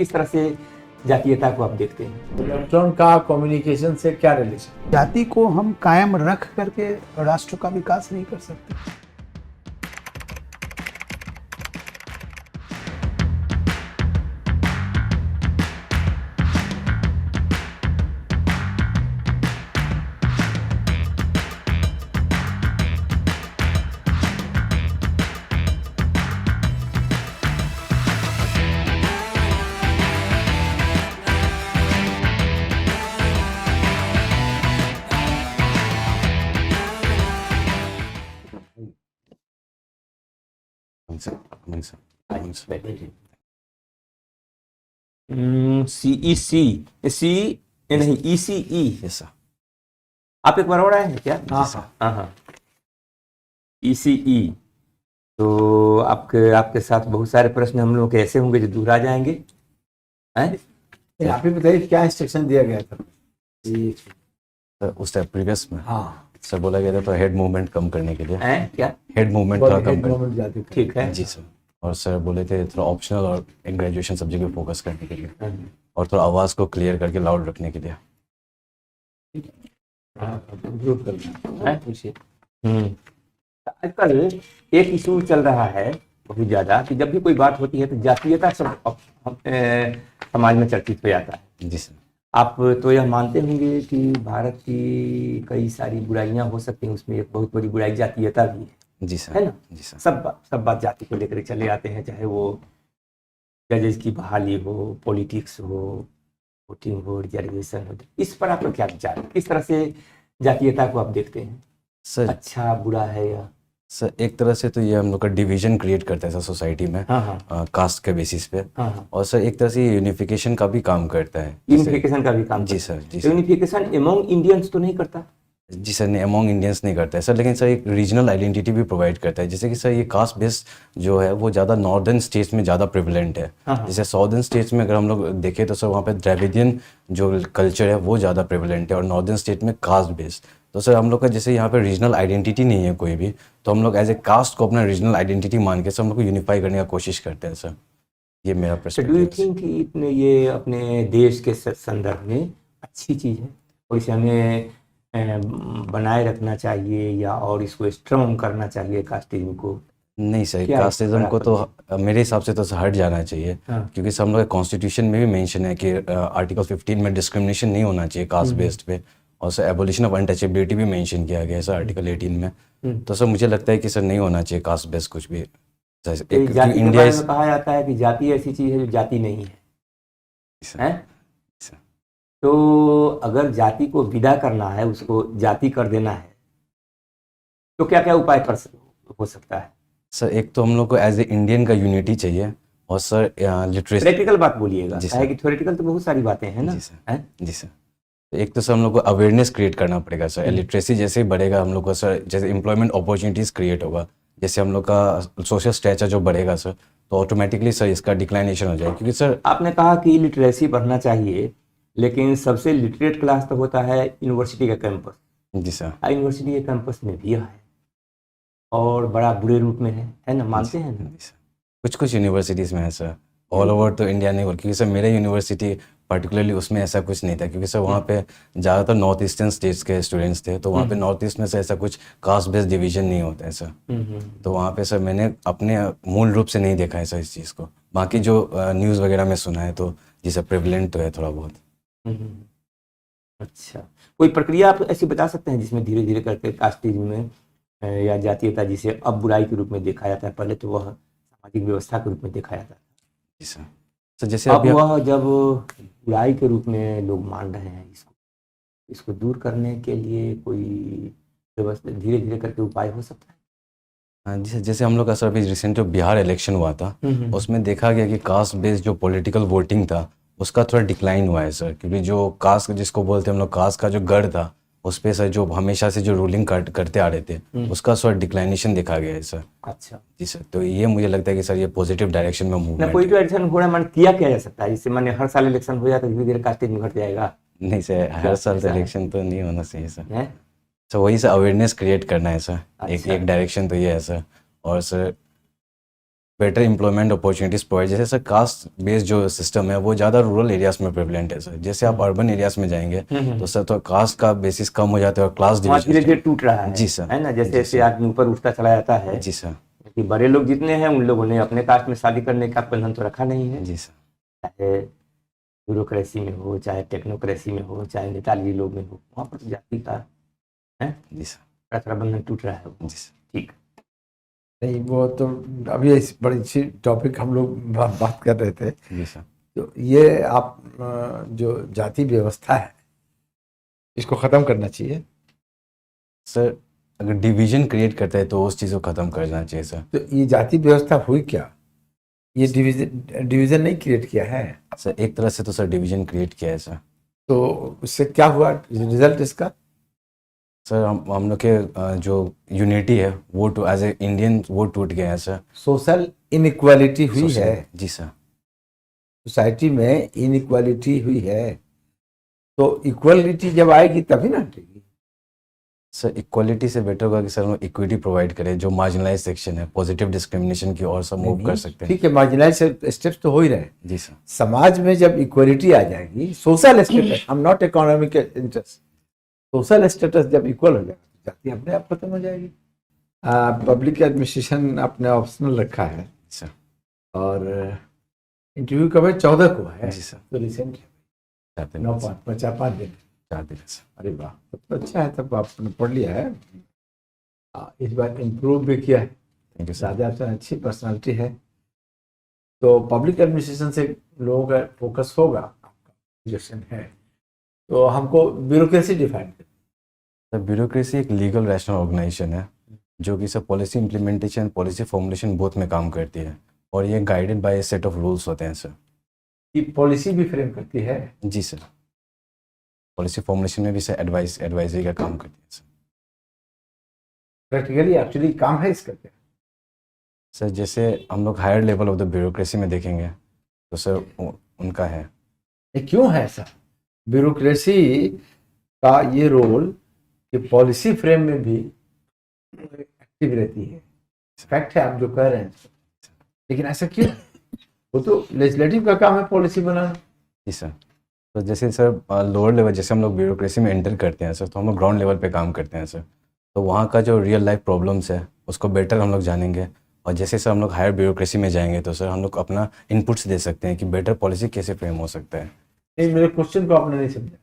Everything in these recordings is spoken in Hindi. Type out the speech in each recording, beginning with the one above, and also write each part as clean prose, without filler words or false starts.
किस तरह से जातीयता को आप देखते हैं? इलेक्ट्रॉन का कम्युनिकेशन से क्या रिलेशन? जाति को हम कायम रख करके राष्ट्र का विकास नहीं कर सकते। CEC नहीं ECE। Yes sir. आप एक बार और आए हैं क्या? हाँ हाँ। ECE। तो आपके साथ बहुत सारे प्रश्न हम लोग के ऐसे होंगे जो दोहरा जाएंगे हैं? आप ही बताइए क्या इंस्ट्रक्शन दिया गया था? सर उस टाइम प्रीवियस में हाँ सर बोला गया था तो हेड मूवमेंट कम करने के लिए, क्या? हेड मूवमेंट थोड़ा कम करने। गवर्नमेंट जाती थी। ठीक है। जी सर। और सर बोले थे थोड़ा ऑप्शनल और एक ग्रेजुएशन सब्जेक्ट पे फोकस करने के लिए और थोड़ा आवाज़ को क्लियर करके लाउड रखने के लिए। इम्प्रूव करना। पूछिए। आजकल एक इशू चल रहा है बहुत ज्यादा कि जब भी कोई बात होती है तो जातीयता समाज में चर्चित हो जाता है। जी सर। आप तो यह मानते होंगे कि भारत की कई सारी बुराइयां हो सकती हैं, उसमें एक बहुत बड़ी बुराई जातीयता भी है। जी सर। है ना? जी सर। सब बात जाति को लेकर चले आते हैं, चाहे वो जजेस की बहाली हो, पॉलिटिक्स हो, वोटिंग हो, रिजर्वेशन हो। इस पर आपका क्या विचार है? किस तरह से जातीयता को आप देखते हैं? सर अच्छा बुरा है या? सर एक तरह से तो ये हम लोग का डिवीजन क्रिएट करता है सर सोसाइटी में, हाँ। कास्ट के बेसिस पे। हाँ। और सर एक तरह से यूनिफिकेशन का भी काम करता है। यूनिफिकेशन का भी काम जी करता है। सर। जी सर। यूनिफिकेशन एमंग इंडियंस तो नहीं करता? जी सर, नहीं अमोंग इंडियंस नहीं करता है सर, लेकिन सर एक रीजनल आइडेंटिटी भी प्रोवाइड करता है। जैसे कि सर ये कास्ट बेस जो है वो ज़्यादा नॉर्दर्न स्टेट्स में ज़्यादा प्रिवलेंट है। जैसे साउदर्न स्टेट्स में अगर हम लोग देखें तो सर वहाँ पे द्रविडियन जो कल्चर है वो ज़्यादा प्रिवलेंट है और नॉर्दर्न स्टेट में कास्ट बेस्ड। तो सर हम लोग का जैसे यहाँ पे रीजनल आइडेंटिटी नहीं है कोई भी, तो हम लोग एज ए कास्ट को अपना रीजनल आइडेंटिटी मान के सर हम लोग को यूनिफाई करने का कोशिश करते हैं सर। ये मेरा तो डू यू पर्सपेक्टिव। थिंक कि ये अपने देश के संदर्भ में अच्छी चीज़ है और इसे हमें बनाए रखना चाहिए या और इसको स्ट्रॉन्ग करना चाहिए कास्टिज्म को? नहीं सर, क्या कास्टिज्म को तो बराबर मेरे हिसाब से तो हट जाना चाहिए। क्योंकि सब हम लोग कॉन्स्टिट्यूशन में भी मेंशन है कि आर्टिकल 15 में डिस्क्रिमिनेशन नहीं होना चाहिए कास्ट बेस्ड पे। और सर एबोलिशन ऑफ अनटचेबिलिटी भी मेंशन किया गया है सर आर्टिकल 18 में। तो सर मुझे लगता है कि सर नहीं होना चाहिए कास्ट बेस्ड कुछ भी। तो जाति के बारे में कहा जाता है कि जाति ऐसी चीज़ है जो जाति नहीं है, हैं? तो अगर जाति को विदा करना है, उसको जाति कर देना है, तो क्या क्या उपाय हो सकता है? सर एक तो हम लोग को एज ए इंडियन का यूनिटी चाहिए और सर लिटरेसी। प्रैक्टिकल बात बोलिएगा, जी है सर। कि थ्योरेटिकल तो बहुत सारी बातें हैं ना। जी सर। जी सर। तो एक तो सर हम लोग को अवेयरनेस क्रिएट करना पड़ेगा सर। लिटरेसी जैसे ही बढ़ेगा हम लोग को सर, जैसे एम्प्लॉयमेंट अपॉर्चुनिटीज़ क्रिएट होगा, जैसे हम लोग का सोशल स्टेचर जो बढ़ेगा सर, तो ऑटोमेटिकली सर इसका डिक्लाइनेशन हो जाएगा। क्योंकि सर आपने कहा कि लिटरेसी बढ़ना चाहिए, लेकिन सबसे लिटरेट क्लास तो होता है यूनिवर्सिटी का कैंपस। जी सर। यूनिवर्सिटी के कैंपस में भी है और बड़ा बुरे रूप में है ना, मानते हैं ना? जी सर। कुछ कुछ यूनिवर्सिटीज़ में है सर, ऑल ओवर तो इंडिया नहीं। क्योंकि सर मेरे यूनिवर्सिटी पर्टिकुलरली उसमें ऐसा कुछ नहीं था, क्योंकि सर वहाँ पे ज़्यादातर नॉर्थ ईस्टर्न स्टेट्स के स्टूडेंट्स थे। तो वहाँ पे नॉर्थ ईस्ट में से ऐसा कुछ कास्ट बेस्ड डिवीजन नहीं होता है सर। तो वहाँ पे सर मैंने अपने मूल रूप से नहीं देखा है सर इस चीज़ को। बाकी जो न्यूज़ वगैरह में सुना है तो जी सर प्रिवलेंट तो है थोड़ा बहुत। अच्छा, कोई प्रक्रिया आप ऐसी बता सकते हैं जिसमें धीरे धीरे करके कास्टिज्म में या जातीयता, जिसे अब बुराई के रूप में देखा जाता है, पहले तो वह सामाजिक व्यवस्था के रूप में देखा जाता था, जी सर। सर जैसे अब अभी वह जब बुराई के रूप में लोग मान रहे हैं, इसको दूर करने के लिए कोई व्यवस्था धीरे धीरे करके उपाय हो सकता है? हाँ जी सर। जैसे हम लोग का सर अभी रिसेंट जो बिहार इलेक्शन हुआ था उसमें देखा गया कि कास्ट बेस्ड जो पॉलिटिकल वोटिंग था उसका थोड़ा डिक्लाइन हुआ है सर। क्योंकि जो कास्ट जिसको बोलते हैं हम लोग, कास्ट का जो गढ़ था उस पर सर जो हमेशा से जो रूलिंग करते आ रहे थे उसका सर डिक्लाइनेशन देखा गया है सर। अच्छा जी सर। तो ये मुझे लगता है कि सर ये पॉजिटिव डायरेक्शन में ना, मूवमेंट कोई तो इलेक्शन हो रहा है, किया जा सकता है जिससे माने हर साल इलेक्शन हो जाता है, धीरे धीरे कास्टिज्म घट जाएगा? नहीं सर, हर साल तो इलेक्शन तो नहीं होना चाहिए सर। है तो वही सर अवेयरनेस क्रिएट करना है सर। अच्छा। एक डायरेक्शन तो ये है सर। और sir better employment opportunities provide. जैसे सर कास्ट बेस्ड जो सिस्टम है वो ज़्यादा रूरल एरियाज में प्रेवलेंट है सर। जैसे आप अर्बन एरियाज में जाएंगे तो सर तो कास्ट का बेसिस कम हो जाता है और क्लास वहाँ धीरे धीरे डिवीजन। टूट रहा है। जी सर। है ना, जैसे जैसे आदमी ऊपर उठता चला जाता है जी सर। कि बड़े लोग जितने हैं उन लोगों ने अपने कास्ट में शादी करने का बंधन तो रखा नहीं है। जी सर। चाहे ब्यूरोक्रेसी में हो, चाहे टेक्नोक्रेसी में हो, चाहे नेताजी लोग में हो, वहाँ पर तो जाति का है जी सर। थोड़ा बंधन टूट रहा है। जी सर। ठीक। नहीं, वो तो अभी इस बड़ी अच्छी टॉपिक हम लोग बात कर रहे थे। जी सर। तो ये आप जो जाति व्यवस्था है इसको खत्म करना चाहिए। सर अगर डिवीजन क्रिएट करता है तो उस चीज़ को ख़त्म कर देना चाहिए सर। तो ये जाति व्यवस्था हुई क्या? ये डिवीजन नहीं क्रिएट किया है सर एक तरह से तो सर डिवीजन क्रिएट किया है सर। तो उससे क्या हुआ रिजल्ट इसका? सर हम लोग के जो यूनिटी है वो टू एज ए इंडियन वो टूट गया है सर। सोशल इनइक्वालिटी हुई Social- है, जी सर। सोसाइटी में इनइक्वालिटी हुई है। तो इक्वलिटी जब आएगी तभी ना हटेगी। सर इक्वालिटी से बेटर होगा कि सर हम इक्विटी प्रोवाइड करें। जो मार्जिनलाइज सेक्शन है पॉजिटिव डिस्क्रिमिनेशन की ओर सब मूव कर सकते हैं। ठीक है, मार्जिनलाइज स्टेप्स तो हो ही रहे। जी सर। समाज में जब इक्वलिटी आ जाएगी, सोशल स्टेटस, हम not economic interest, social status जब इक्वल हो जाएगा तो जाति अपने आप खत्म हो जाएगी। पब्लिक एडमिनिस्ट्रेशन आपने ऑप्शनल रखा है सर। और इंटरव्यू कब है? 14 को है। जी सर। तो रिसेंट 4 दिन 5 दिन। 4 दिन सर। अरे वाह, तब तो अच्छा है, तब आपने पढ़ लिया है। इस बार इम्प्रूव भी किया है। Thank you sir. राजा आपसे अच्छी पर्सनालिटी है। तो पब्लिक एडमिनिस्ट्रेशन से लोगों का फोकस होगा, आपका सजेशन है। तो हमको ब्यूरोक्रेसी डिफाइन कर। सर ब्यूरोक्रेसी एक लीगल रैशनल ऑर्गेनाइजेशन है जो कि sir policy implementation policy formulation both में काम करती है और ये guided by A set of rules होते हैं सर। ये पॉलिसी भी फ्रेम करती है। जी सर। पॉलिसी फॉर्मुलेशन में भी सर एडवाइजरी का काम करती है सर। प्रैक्टिकली एक्चुअली काम है इसका क्या? सर जैसे हम लोग higher level of the bureaucracy में देखेंगे तो सर उनका है। ये क्यों है ऐसा? ब्यूरोक्रेसी का ये रोल कि पॉलिसी फ्रेम में भी एक्टिव रहती है। फैक्ट है आप जो कह रहे हैं, लेकिन ऐसा क्यों? वो तो लेजिस्लेटिव का काम है पॉलिसी बनाना। जी सर। तो जैसे सर लोअर लेवल जैसे हम लोग ब्यूरोक्रेसी में एंटर करते हैं सर तो हम लोग ग्राउंड लेवल पे काम करते हैं सर। तो वहाँ का जो रियल लाइफ प्रॉब्लम्स है उसको बेटर हम लोग जानेंगे और जैसे सर हम लोग हायर ब्यूरोक्रेसी में जाएंगे तो सर हम लोग अपना इनपुट्स दे सकते हैं कि बेटर पॉलिसी कैसे फ्रेम हो सकता है। नहीं, मेरे क्वेश्चन को आपने नहीं समझा।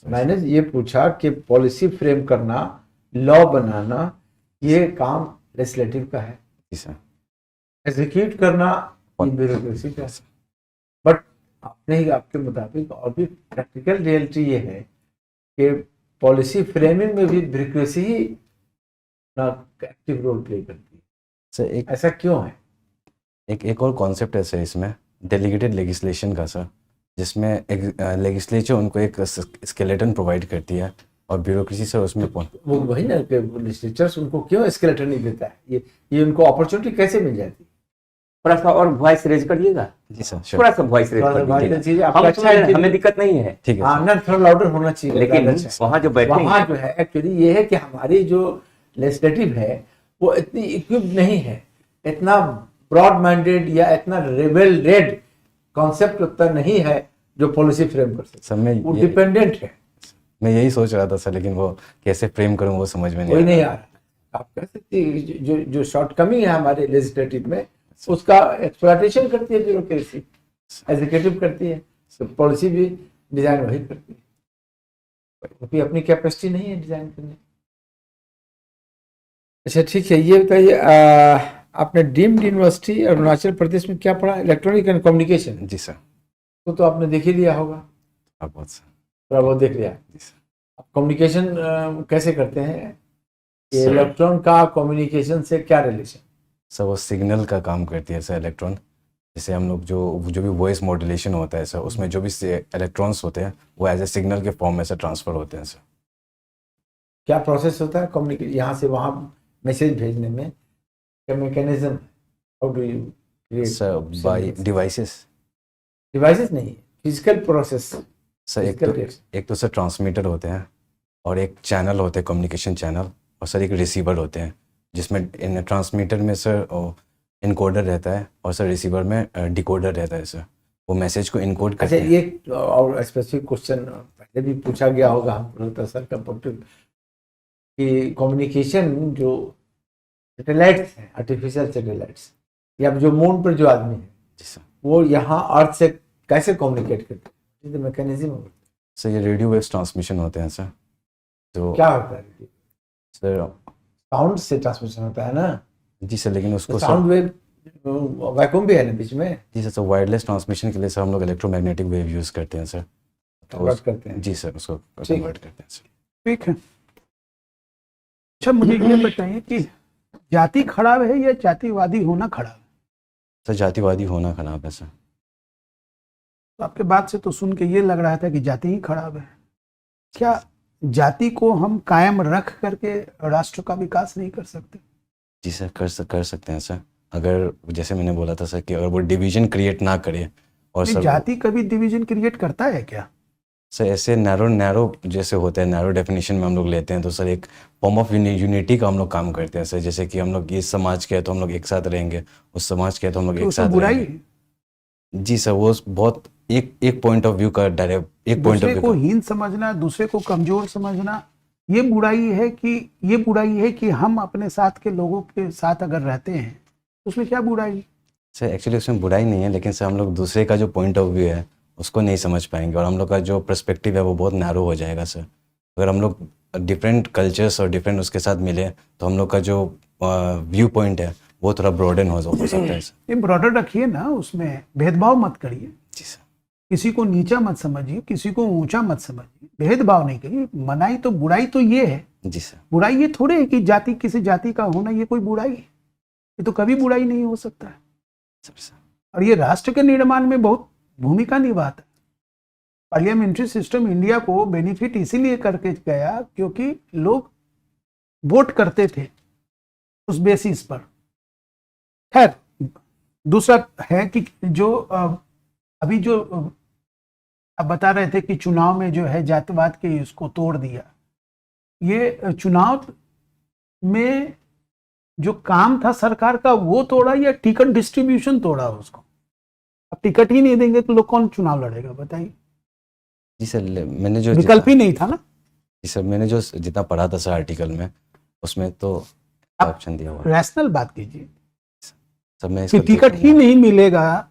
मैंने ये पूछा कि पॉलिसी फ्रेम करना, लॉ बनाना, ये काम लेजिस्लेटिव का है। जी सर। एग्जीक्यूट करना ब्यूरोक्रेसी का है। बट आपने ही आपके मुताबिक और भी प्रैक्टिकल रियलिटी ये है कि पॉलिसी फ्रेमिंग में भी ब्यूरोक्रेसी ही एक्टिव रोल प्ले करती है। सर एक ऐसा क्यों है? एक और कॉन्सेप्ट है सर इसमें डेलीगेटेड लेजिस्लेशन का सर, जिसमें एक लेजिस्लेचर उनको एक स्केलेटन प्रोवाइड करती है और ब्यूरोक्रेसी सर उसमें वो वही ना कि लेजिस्लेचर्स उनको क्यों स्केलेटन नहीं देता है? ये उनको अपॉर्चुनिटी कैसे मिल जाती है? थोड़ा सा और वॉइस रेज करिएगा। जी सर थोड़ा सा वॉइस रेज थोड़ा सा कर voice दीजिएगा। raise कीजिए, हम आपका सुन रहे हैं, अच्छा हमें दिक्कत नहीं है, ठीक है हाँ सर। ना, थोड़ा लाउडर होना चाहिए। लेकिन ज़्यादा अच्छा। वहाँ जो बैठे वहाँ हैं जो है एक्चुअली ये है कि हमारी जो लेजिस्लेटिव है वो इतनी इक्विप्ड नहीं है, इतना ब्रॉड माइंडेड या इतना वेल रेड कॉन्सेप्ट उतना नहीं है जो पॉलिसी फ्रेम कर सकते। सर मैं वो डिपेंडेंट है, यही सोच रहा था सर, लेकिन वो कैसे फ्रेम करूं वो समझ में कोई नहीं नहीं आ आ रहा। आप कह सकते हैं जो शॉर्टकमिंग है हमारे लेजिस्लेटिव में उसका एक्सप्लॉयटेशन करती है ब्यूरोक्रेसी, एग्जीक्यूटिव करती है, तो पॉलिसी भी डिजाइन वही करती है, क्योंकि अपनी कैपेसिटी नहीं है डिजाइन करने। अच्छा ठीक है, ये बताइए आपने डीम्ड यूनिवर्सिटी अरुणाचल प्रदेश में क्या पढ़ा? Electronic and communication. जी सर। तो आपने देख ही लिया होगा, आप बहुत सर। थोड़ा बहुत देख लिया। जी सर। आप कम्युनिकेशन कैसे करते हैं? ये सर- इलेक्ट्रॉन का कम्युनिकेशन से क्या रिलेशन? सर वो सिग्नल का काम करती है सर इलेक्ट्रॉन। जैसे हम लोग जो भी वॉइस मॉड्यूलेशन होता है सर उसमें जो भी इलेक्ट्रॉन्स होते हैं वो एज ए सिग्नल के फॉर्म में सर ट्रांसफर होते हैं सर। क्या प्रोसेस होता है कम्युनिकेशन यहाँ से वहाँ मैसेज भेजने में? क्या mechanism? How do you sir by devices. Devices नहीं, फिजिकल प्रोसेस। सर एक तो सर ट्रांसमीटर होते हैं और एक चैनल होते हैं कम्युनिकेशन चैनल, और सर एक रिसीवर होते हैं जिसमें इन ट्रांसमीटर में सर इनकोडर रहता है और सर रिसीवर में डिकोडर रहता है सर, वो मैसेज को इनकोड अच्छा, करते हैं। ये और स्पेसिफिक क्वेश्चन पहले भी पूछा गया होगा हमको लगता है सर कंप्यूटर कि कम्युनिकेशन जो सैटेलाइट्स हैं, आर्टिफिशियल सैटेलाइट्स या जो मून पर जो आदमी है जी सर। वो यहाँ अर्थ से कैसे कम्युनिकेट करते हैं, मैकेनिज्म सर ये रेडियो वेव्स ट्रांसमिशन होते हैं सर। तो क्या होता है? सर साउंड से ट्रांसमिशन होता है ना जी सर, लेकिन उसको साउंड वेव वैक्यूम भी है ना बीच में, जी सर वायरलेस ट्रांसमिशन के लिए सर हम लोग इलेक्ट्रोमैग्नेटिक वेव यूज़ करते हैं सर। कन्वर्ट करते हैं। जी सर, उसको ठीक है। कन्वर्ट करते हैं सर। ठीक है। अच्छा, मुझे ये बताइए कि जाति खराब है या जातिवादी होना खराब है? सर जातिवादी होना खराब है सर। तो आपके बात से तो सुन के ये लग रहा था कि जाति ही खराब है। क्या जाति को हम कायम रख करके राष्ट्र का विकास नहीं कर सकते? जी सर कर सकते हैं सर, अगर जैसे मैंने बोला था सर कि अगर वो डिवीजन क्रिएट ना करे। और नहीं, सर जाति कभी डिवीजन क्रिएट करता है क्या? सर ऐसे नैरो जैसे होते हैं, नैरो डेफिनेशन में हम लोग लेते हैं तो सर एक फॉर्म ऑफ यूनिटी का हम लोग काम करते हैं सर। जैसे कि हम लोग इस समाज के हैं तो हम लोग एक साथ रहेंगे, उस समाज के हैं तो हम लोग तो एक उसमें साथ बुराई रहेंगे। है। जी सर, वो बहुत एक पॉइंट ऑफ व्यू का डायरेक्ट एक पॉइंट ऑफ दूसरे व्यू को हीन समझना, दूसरे को कमजोर समझना, ये बुराई है कि हम अपने साथ के लोगों के साथ अगर रहते हैं तो उसमें क्या बुराई? सर एक्चुअली उसमें बुराई नहीं है, लेकिन सर हम लोग दूसरे का जो पॉइंट ऑफ व्यू है उसको नहीं समझ पाएंगे और हम लोग का जो पर्सपेक्टिव है वो बहुत नैरो हो जाएगा सर। अगर हम लोग डिफरेंट कल्चर्स और डिफरेंट उसके साथ मिले तो हम लोग का जो व्यू पॉइंट है वो थोड़ा ब्रॉडन हो सकता है सर। ये ब्रॉडर रखिए ना, उसमें भेदभाव मत करिए, जी सर। किसी को नीचा मत समझिए, किसी को ऊंचा मत समझिए, भेदभाव नहीं करिए। मनाई तो बुराई तो ये है, जी सर। बुराई ये थोड़े है कि जाति किसी जाति का होना ये कोई बुराई है। ये तो कभी बुराई नहीं हो सकता है। सर और ये राष्ट्र के निर्माण में बहुत भूमिका निभाता है। पार्लियामेंट्री सिस्टम इंडिया को बेनिफिट इसीलिए करके गया क्योंकि लोग वोट करते थे उस बेसिस पर। खैर, दूसरा है कि जो अभी जो अब बता रहे थे कि चुनाव में जो है जातिवाद के इसको तोड़ दिया। ये चुनाव में जो काम था सरकार का वो तोड़ा या टिकट डिस्ट्रीब्यूशन तोड़ा उसको? अब टिकट ही नहीं देंगे तो लोग कौन चुनाव लड़ेगा, बताइए? जी सर, मैंने जो विकल्प ही नहीं था ना। जी सर, मैंने जो जितना पढ़ा था सर आर्टिकल में उसमें तो ऑप्शन दिया हुआ है। रैशनल बात कीजिए सर मैं कि इसको टिकट ही नहीं मिलेगा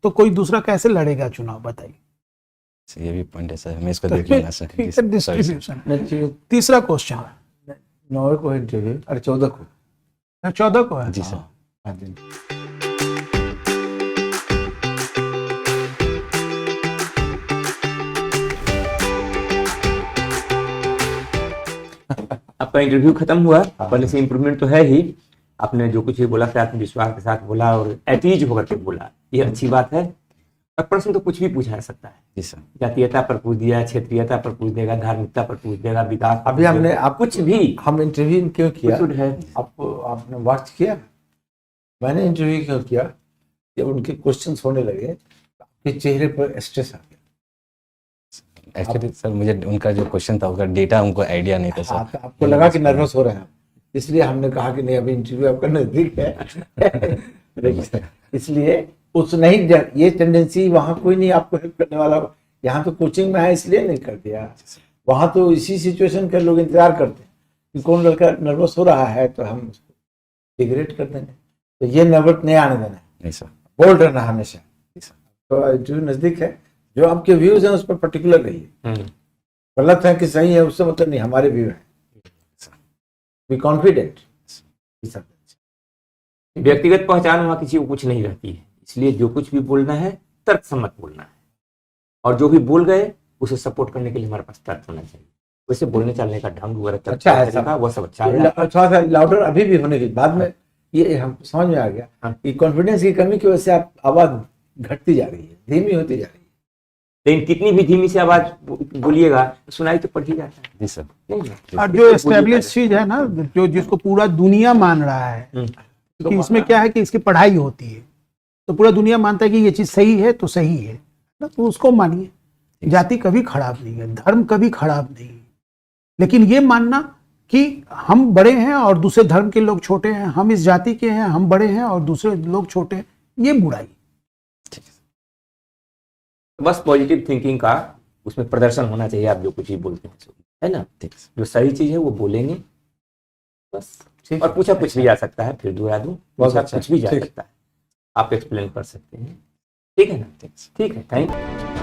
तो कोई दूसरा कैसे लड़ेगा चुनाव, बताइए? सर ये भी पॉइंट है सर, मैं इसको देख लूंगा सर। जी टिकट सर, sorry डिस्ट्रीब्यूशन। नहीं, तीसरा क्वेश्चन 9 को इंटरव्यू, अरे 14 को। 14 को है। जी सर। हाँ जी। आपका इंटरव्यू खत्म हुआ, पहले से इम्प्रूवमेंट तो है ही। आपने जो कुछ भी बोला था आत्मविश्वास के साथ बोला और एटीज होकर के बोला, ये अच्छी बात है। और प्रश्न तो कुछ भी पूछा जा सकता है। जी सर। जातीयता पर पूछ दिया, क्षेत्रीयता पर पूछ देगा, धार्मिकता पर पूछ देगा, विकास पर अभी पूछ हमने देगा। आप कुछ भी हम इंटरव्यू क्यों किया? कुछ है। आपने वॉच किया? मैंने इंटरव्यू क्यों किया? जब उनके क्वेश्चंस होने लगे आपके चेहरे पर स्ट्रेस आ गया। एक्चुअली सर मुझे उनका जो क्वेश्चन था उसका डेटा हमको आइडिया नहीं था सर। तो आपको लगा कि नर्वस हो रहे हैं, इसलिए हमने कहा कि नहीं, अभी इंटरव्यू आपका नजदीक है। इसलिए उस नहीं, ये टेंडेंसी वहाँ कोई नहीं आपको हेल्प करने वाला। यहाँ तो कोचिंग में है इसलिए नहीं कर दिया, वहाँ तो इसी सिचुएशन के लोग इंतजार करते हैं कि कौन लड़का नर्वस हो रहा है तो हम उसको डिग्रेड कर देंगे। तो ये नर्वस नहीं आने देना है, नहीं सर। बोल्ड रहना हमेशा। तो इंटरव्यू नजदीक है, जो आपके व्यूज हैं उस पर पर्टिकुलर रहिए। गलत है कि सही है उससे मतलब नहीं, हमारे व्यू है। Be confident. व्यक्तिगत पहचान वहाँ किसी को कुछ नहीं रहती है, इसलिए जो कुछ भी बोलना है तर्क सम्मत बोलना है। और जो भी बोल गए उसे सपोर्ट करने के लिए हमारे पास तर्क होना चाहिए। वैसे बोलने चलने का ढंग वगैरह अच्छा है तरीका, वो सब अच्छा है। थोड़ा सा लाउडर अभी भी होने की बाद में ये हम समझ में आ गया कि कॉन्फिडेंस की कमी की वजह से आप आवाज घटती जा रही है, धीमी होती जा रही है। लेकिन कितनी भी धीमी से आवाज बोलिएगा सुनाई तो पड़ ही जाता है। जी सर। नहीं, और जो एस्टेब्लिश चीज है ना, जो जिसको पूरा दुनिया मान रहा है कि इसमें क्या है कि इसकी पढ़ाई होती है, तो पूरा दुनिया मानता है कि ये चीज सही है तो सही है ना, तो उसको मानिए। जाति कभी खराब नहीं है, धर्म कभी खराब नहीं है, लेकिन ये मानना कि हम बड़े हैं और दूसरे धर्म के लोग छोटे हैं, हम इस जाति के हैं, हम बड़े हैं और दूसरे लोग छोटे हैं, ये बुराई। बस पॉजिटिव थिंकिंग का उसमें प्रदर्शन होना चाहिए। आप जो कुछ भी बोलते हैं है ना, जो सही चीज है वो बोलेंगे बस। और पूछा कुछ भी जा सकता है, फिर दोहरा दूं, पूछा कुछ भी जा सकता है, आप एक्सप्लेन कर सकते हैं। ठीक है ना, ठीक है, थैंक यू।